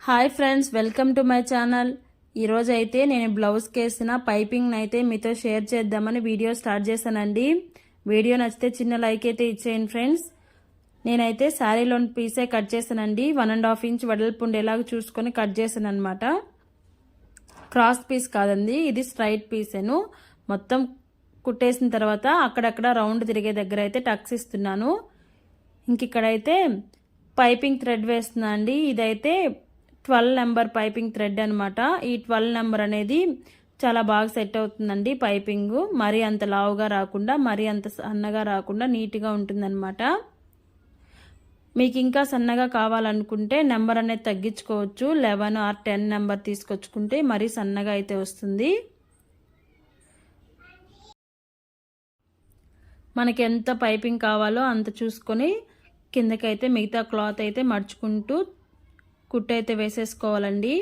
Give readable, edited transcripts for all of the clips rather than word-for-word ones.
Hi friends, welcome to my channel. ఈరోజు అయితే నేను బ్లౌజ్కి వేసిన పైపింగ్ అయితే మీతో షేర్ చేద్దామని వీడియో స్టార్ట్ చేశానండి. వీడియో నచ్చితే చిన్న లైక్ అయితే ఇచ్చేయండి ఫ్రెండ్స్. నేనైతే శారీలోని పీసే కట్ చేశానండి. 1.5 ఇంచ్ వెడల్పు ఉండేలాగా చూసుకొని కట్ చేశాను అనమాట. క్రాస్ పీస్ కాదండి, ఇది స్ట్రైట్ పీసేను. మొత్తం కుట్టేసిన తర్వాత అక్కడక్కడ రౌండ్ తిరిగే దగ్గర అయితే టక్స్ ఇస్తున్నాను. ఇంక ఇక్కడైతే పైపింగ్ థ్రెడ్ వేస్తున్నా అండి. ఇదైతే 12 నెంబర్ పైపింగ్ థ్రెడ్ అనమాట. ఈ 12 నెంబర్ అనేది చాలా బాగా సెట్ అవుతుందండి. పైపింగ్ మరీ అంత లావుగా రాకుండా, మరీ అంత సన్నగా రాకుండా నీట్గా ఉంటుందన్నమాట. మీకు ఇంకా సన్నగా కావాలనుకుంటే నెంబర్ అనేది తగ్గించుకోవచ్చు. 11 or 10 నెంబర్ తీసుకొచ్చుకుంటే మరీ సన్నగా అయితే వస్తుంది. మనకి ఎంత పైపింగ్ కావాలో అంత చూసుకొని కిందకైతే మిగతా క్లాత్ అయితే మడుచుకుంటూ కుట్టు అయితే వేసేసుకోవాలండి.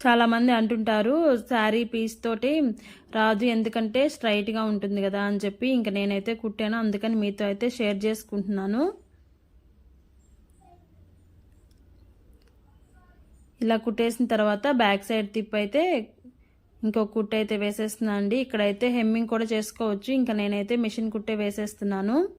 చాలామంది అంటుంటారు శారీ పీస్ తోటి రాదు, ఎందుకంటే స్ట్రైట్గా ఉంటుంది కదా అని చెప్పి ఇంక నేనైతే కుట్టాను, అందుకని మీతో అయితే షేర్ చేసుకుంటున్నాను. ఇలా కుట్టేసిన తర్వాత బ్యాక్ సైడ్ తిప్ అయితే ఇంకొక కుట్టు అయితే వేసేస్తున్నాను అండి. ఇక్కడైతే హెమ్మింగ్ కూడా చేసుకోవచ్చు. ఇంకా నేనైతే మిషన్ కుట్టే వేసేస్తున్నాను.